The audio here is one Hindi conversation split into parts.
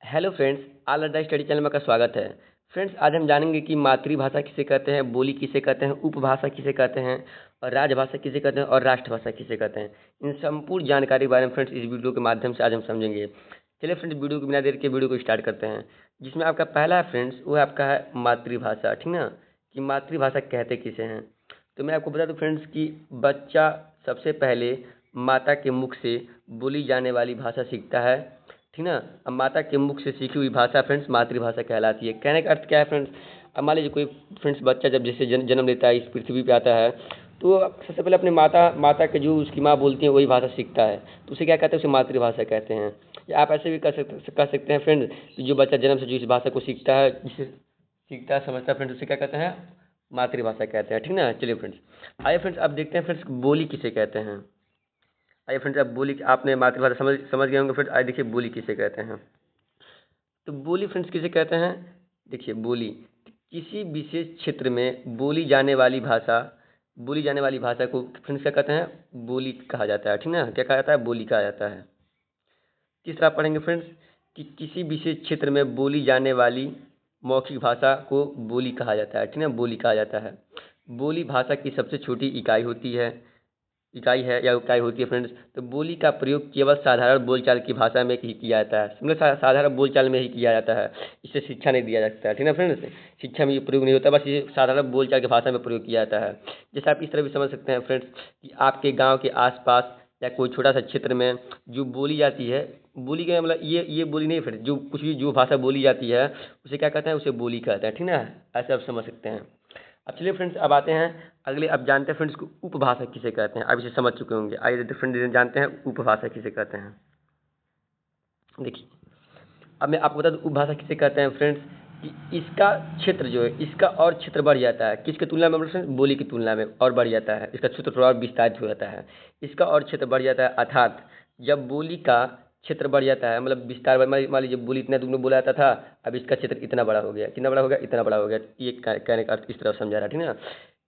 हेलो फ्रेंड्स, ऑल अड्डा स्टडी चैनल में आपका स्वागत है। फ्रेंड्स, आज हम जानेंगे कि मातृभाषा किसे कहते हैं, बोली किसे कहते हैं, उपभाषा किसे कहते हैं और राजभाषा किसे कहते हैं और राष्ट्रभाषा किसे कहते हैं। इन संपूर्ण जानकारी के बारे में फ्रेंड्स इस वीडियो के माध्यम से आज हम समझेंगे। चलिए फ्रेंड्स, वीडियो को बिना देर के वीडियो को स्टार्ट करते हैं। जिसमें आपका पहला है फ्रेंड्स, वो आपका है मातृभाषा। ठीक ना, कि मातृभाषा कहते किसे हैं। तो मैं आपको बता दूं फ्रेंड्स कि बच्चा सबसे पहले माता के मुख से बोली जाने वाली भाषा सीखता है। ठीक ना, अब माता के मुख से सीखी हुई भाषा फ्रेंड्स मातृभाषा कहलाती है। कहने का अर्थ क्या है फ्रेंड्स, अब मान लीजिए कोई फ्रेंड्स बच्चा जब जैसे जन्म लेता है, इस पृथ्वी पे आता है, तो सबसे पहले अपने माता माता के जो उसकी माँ बोलती है वही भाषा सीखता है, तो उसे क्या कहते हैं, उसे मातृभाषा कहते हैं। या आप ऐसे भी कह सकते हैं फ्रेंड्स, जो बच्चा जन्म से जो इस भाषा को सीखता है, जिसे सीखता है समझता है फ्रेंड्स, उसे क्या कहते हैं, मातृभाषा कहते हैं। ठीक ना, चलिए फ्रेंड्स, आइए फ्रेंड्स अब देखते हैं फ्रेंड्स बोली किसे कहते हैं। आइए फ्रेंड्स, अब बोली आपने मातृभाषा समझ समझ गए होंगे फ्रेंड्स। आइए देखिए बोली किसे कहते हैं। तो बोली फ्रेंड्स किसे कहते हैं, देखिए बोली किसी विशेष क्षेत्र में बोली जाने वाली भाषा को फ्रेंड्स क्या कहते हैं, बोली कहा जाता है। ठीक ना, क्या कहा जाता है, बोली कहा जाता है। तीसरा आप पढ़ेंगे फ्रेंड्स कि किसी विशेष क्षेत्र में बोली जाने वाली मौखिक भाषा को बोली कहा जाता है। ठीक ना, बोली कहा जाता है। बोली भाषा की सबसे छोटी इकाई होती है फ्रेंड्स। तो बोली का प्रयोग केवल साधारण बोलचाल की भाषा में ही किया जाता है। मतलब साधारण बोलचाल में ही किया जाता है, इससे शिक्षा नहीं दिया जा सकता है। ठीक ना फ्रेंड्स, शिक्षा में ये प्रयोग नहीं होता, बस ये साधारण बोलचाल की भाषा में प्रयोग किया जाता है। जैसे आप इस तरह भी समझ सकते हैं फ्रेंड्स कि आपके गाँव के आसपास या कोई छोटा सा क्षेत्र में जो बोली जाती है, बोली का मतलब ये बोली नहीं फ्रेंड्स, जो कुछ भी जो भाषा बोली जाती है उसे क्या कहते हैं, उसे बोली कहते हैं। ठीक ना, ऐसे आप समझ सकते हैं। अब चलिए फ्रेंड्स, अब आते हैं अगले। अब जानते हैं फ्रेंड्स को उपभाषा किसे कहते हैं। अब इसे समझ चुके होंगे, आइए फ्रेंड्स जानते हैं उपभाषा किसे कहते हैं। देखिए, अब मैं आपको बता दूं उपभाषा किसे कहते हैं फ्रेंड्स, कि इसका क्षेत्र जो है, इसका और क्षेत्र बढ़ जाता है। किसके तुलना में फ्रेंड्स, बोली की तुलना में और बढ़ जाता है। इसका क्षेत्र थोड़ा और विस्तारित हो जाता है, इसका और क्षेत्र बढ़ जाता है। अर्थात जब बोली का क्षेत्र बढ़ जाता है, मतलब विस्तार, मान लीजिए बोली इतना दूर में बोला जाता था, अब इसका क्षेत्र इतना बड़ा हो गया। कितना बड़ा हो गया, इतना बड़ा हो गया। ये कहने का अर्थ इस तरह समझा रहा है। ठीक है ना,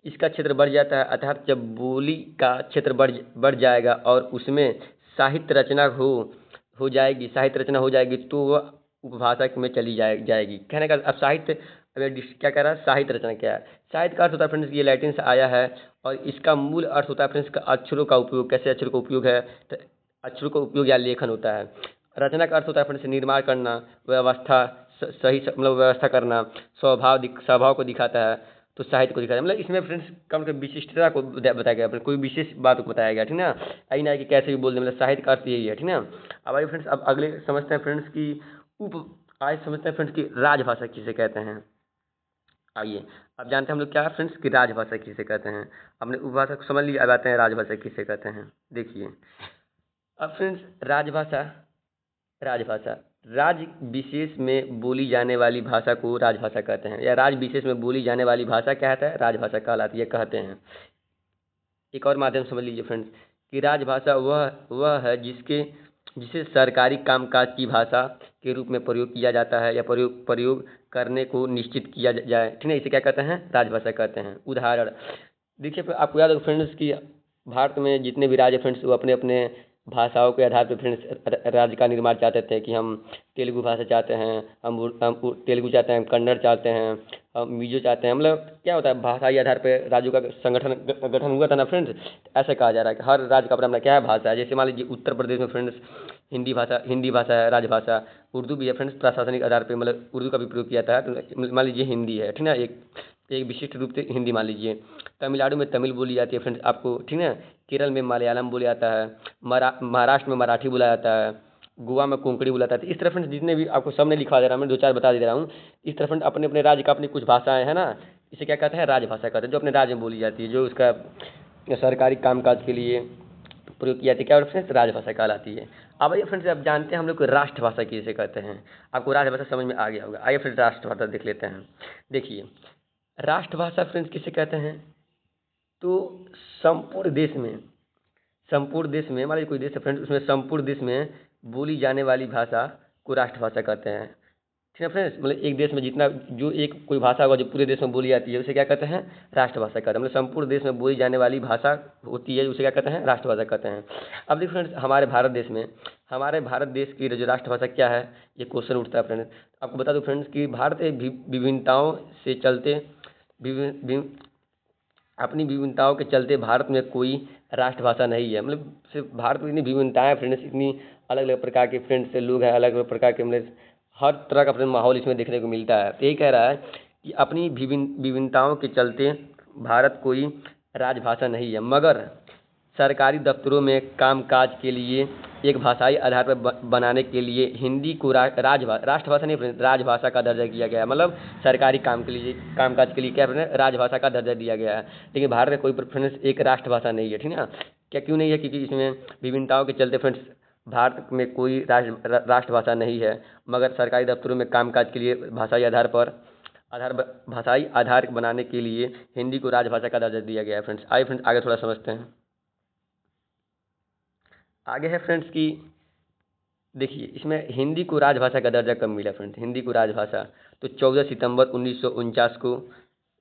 इसका क्षेत्र बढ़ जाता है। अर्थात जब बोली का क्षेत्र बढ़ जाएगा और उसमें साहित्य रचना हो जाएगी, साहित्य रचना हो जाएगी, तो वह उपभाषा में चली जाएगी। कहने का अब साहित्य, अगर क्या कह रहा है, साहित्य रचना क्या है। साहित्य का अर्थ होता है फ्रेंड्स, ये लैटिन से आया है और इसका मूल अर्थ होता है फ्रेंड्स का अक्षरों का उपयोग। कैसे अक्षरों का उपयोग है, तो अक्षरों का उपयोग या लेखन होता है। रचना का अर्थ होता है फ्रेंड्स निर्माण करना, व्यवस्था, सही मतलब व्यवस्था करना, स्वभाव को दिखाता है, तो साहित्य को दिखाता है। मतलब इसमें फ्रेंड्स कम से विशिष्टता को बताया गया, कोई विशेष बात को बताया गया। ठीक ना, आई ना कि कैसे भी बोल दें, मतलब साहित्य का अर्थ यही है। ठीक ना, अब आइए फ्रेंड्स, अब अगले समझते हैं फ्रेंड्स की आज समझते हैं फ्रेंड्स की राजभाषा किसे कहते हैं। आइए अब जानते हैं हम लोग क्या फ्रेंड्स की राजभाषा किसे कहते हैं। हमने उपभाषा को समझ लिया, अब आते हैं राजभाषा किसे कहते हैं। देखिए, अब फ्रेंड्स राजभाषा राजभाषा राज्य विशेष में बोली जाने वाली भाषा को राजभाषा कहते हैं, या राज्य विशेष में बोली जाने वाली भाषा क्या है, राजभाषा कहलाती है, कहते हैं। एक और माध्यम समझ लीजिए फ्रेंड्स कि राजभाषा वह है जिसे सरकारी कामकाज की भाषा के रूप में प्रयोग किया जाता है, या प्रयोग करने को निश्चित किया जाए। ठीक है, इसे क्या कहते हैं, राजभाषा कहते हैं। उदाहरण देखिए, आपको याद होगा फ्रेंड्स कि भारत में जितने भी राज्य फ्रेंड्स, वो अपने अपने भाषाओं के आधार पर फ्रेंड्स राज्य का निर्माण चाहते थे। कि हम तेलुगु भाषा चाहते हैं, हम तेलुगु चाहते हैं, हम कन्नड़ चाहते हैं, हम मिजो चाहते हैं। मतलब क्या होता है, भाषाई आधार पर राज्यों का गठन हुआ था ना फ्रेंड्स। ऐसा कहा जा रहा है कि हर राज्य का अपना अपना क्या है, भाषा है। जैसे मान लीजिए उत्तर प्रदेश में फ्रेंड्स हिंदी भाषा है राजभाषा। उर्दू भी है फ्रेंड्स, प्रशासनिक आधार पर, मतलब उर्दू का भी प्रयोग किया जाता है। तो मान लीजिए हिंदी है। ठीक ना, एक विशिष्ट रूप से हिंदी मान लीजिए। तमिलनाडु में तमिल बोली जाती है फ्रेंड्स आपको। ठीक है, केरल में मलयालम बोला जाता है, महाराष्ट्र में मराठी बोला जाता है, गोवा में कोंकणी बोला जाता है। इस तरह फ्रेंड्स जितने भी आपको सब नहीं लिखवा दे रहा, मैं दो चार बता दे रहा हूँ। इस तरह फ्रेंड्स अपने अपने राज्य का अपनी कुछ भाषाएं हैं ना, इसे क्या कहते हैं, राजभाषा कहते हैं, जो अपने राज्य में बोली जाती है, जो उसका सरकारी कामकाज के लिए प्रयोग की जाती है। क्या फ्रेंड्स, राजभाषा कहलाती है। अब आइए फ्रेंड्स, अब जानते हैं हम लोग को राष्ट्रभाषा किसे कहते हैं। आपको राजभाषा समझ में आ गया होगा। आइए फ्रेंड्स राष्ट्रभाषा देख लेते हैं। देखिए, राष्ट्रभाषा फ्रेंड्स किसे कहते हैं, तो संपूर्ण देश में मान लीजिए कोई देश है फ्रेंड्स, उसमें संपूर्ण देश में बोली जाने वाली भाषा को राष्ट्रभाषा कहते हैं। ठीक है फ्रेंड्स। मतलब एक देश में जितना जो एक कोई भाषा होगा जो पूरे देश में बोली जाती है उसे क्या कहते हैं, राष्ट्रभाषा कहते हैं। मतलब संपूर्ण देश में बोली जाने वाली भाषा होती है उसे क्या कहते हैं, राष्ट्रभाषा कहते हैं। अब देखिए फ्रेंड्स, हमारे भारत देश की जो राष्ट्रभाषा क्या है, ये क्वेश्चन उठता है फ्रेंड्स। आपको बता दूं फ्रेंड्स कि भारत एक विभिन्नताओं से चलते विभिन्न विभिन्न- अपनी विभिन्नताओं के चलते भारत में कोई राष्ट्रभाषा नहीं है। मतलब सिर्फ भारत में इतनी विभिन्नताएं फ्रेंड्स, इतनी अलग अलग प्रकार के फ्रेंड्स से लोग हैं, अलग अलग प्रकार के मतलब हर तरह का फ्रेंड माहौल इसमें देखने को मिलता है। तो यही कह रहा है कि अपनी विभिन्नताओं के चलते भारत कोई राजभाषा नहीं है, मगर सरकारी दफ्तरों में कामकाज के लिए एक भाषाई आधार पर बनाने के लिए हिंदी को राष्ट्रभाषा नहीं फ्रेंड्स, राजभाषा का दर्जा किया गया है। मतलब सरकारी कामकाज के लिए क्या फ्रेंड्स, राजभाषा का दर्जा दिया गया है। लेकिन भारत का कोई फ्रेंड्स एक राष्ट्रभाषा नहीं है, ठीक है ना। क्या क्यों नहीं है, क्योंकि इसमें विभिन्नताओं के चलते फ्रेंड्स भारत में कोई राष्ट्रभाषा नहीं है, मगर सरकारी दफ्तरों में कामकाज के लिए भाषाई आधार बनाने के लिए हिंदी को राजभाषा का दर्जा दिया गया है फ्रेंड्स। आइए फ्रेंड्स आगे थोड़ा समझते हैं। आगे है फ्रेंड्स कि देखिए इसमें हिंदी को राजभाषा का दर्जा कब मिला फ्रेंड्स, हिंदी को राजभाषा तो 14 सितंबर 1949 को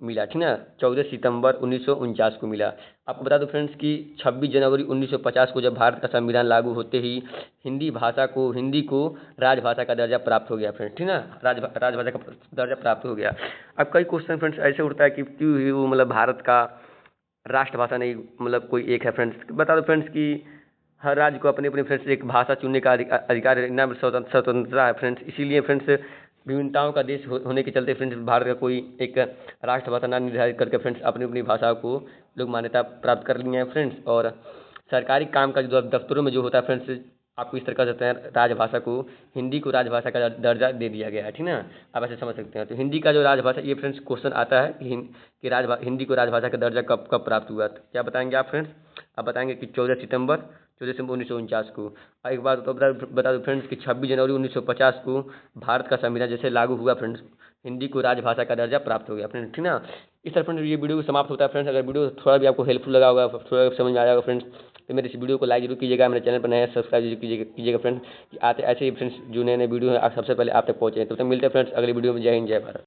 मिला, ठीक ना। 14 सितंबर 1949 को मिला। आपको बता दो फ्रेंड्स कि 26 जनवरी 1950 को जब भारत का संविधान लागू होते ही हिंदी को राजभाषा का दर्जा प्राप्त हो गया फ्रेंड्स, ठीक ना। राजभाषा का दर्जा प्राप्त हो गया। अब कई क्वेश्चन फ्रेंड्स ऐसे उठता है कि क्यों ही वो मतलब भारत का राष्ट्रभाषा नहीं, मतलब कोई एक है फ्रेंड्स। बता दो फ्रेंड्स कि हर राज्य को अपनी अपनी फ्रेंड्स एक भाषा चुनने का अधिकार है, ना स्वतंत्रता है फ्रेंड्स। इसीलिए फ्रेंड्स विभिन्नताओं का देश होने के चलते फ्रेंड्स भारत का कोई एक राष्ट्रभाषा ना निर्धारित करके फ्रेंड्स अपनी अपनी भाषा को लोग मान्यता प्राप्त कर लिए हैं फ्रेंड्स। और सरकारी काम का जो दफ्तरों में जो होता है फ्रेंड्स, आपको इस तरह कर सकते हैं, राजभाषा को हिंदी को राजभाषा का दर्जा दे दिया गया है, ठीक ना। आप ऐसे समझ सकते हैं। तो हिंदी का जो राजभाषा, ये फ्रेंड्स क्वेश्चन आता है कि हिंदी को राजभाषा का दर्जा कब कब प्राप्त हुआ। तो क्या बताएंगे आप फ्रेंड्स, आप बताएंगे कि 14 सितंबर 1949 को। और एक बात तो बता दूं फ्रेंड्स कि 26 जनवरी 1950 को भारत का संविधान जैसे लागू हुआ फ्रेंड्स, हिंदी को राजभाषा का दर्जा प्राप्त हो गया फ्रेंड्स, ठीक ना। इस तरह फ्रेंड्स ये वीडियो समाप्त होता है फ्रेंड्स। अगर वीडियो थोड़ा भी आपको हेल्पफुल लगा होगा, थोड़ा समझ में आया होगा फ्रेंड्स, तो मेरे इस वीडियो को लाइक जरूर कीजिएगा, मेरे चैनल पर नया सब्सक्राइब कीजिएगा फ्रेंड्स, कि आते ऐसे ही फ्रेंड्स जो नए नए वीडियो हैं आप सबसे पहले आप तक पहुँचे। तो मिलते हैं फ्रेंड्स अगली वीडियो में। जय हिंद जय भारत।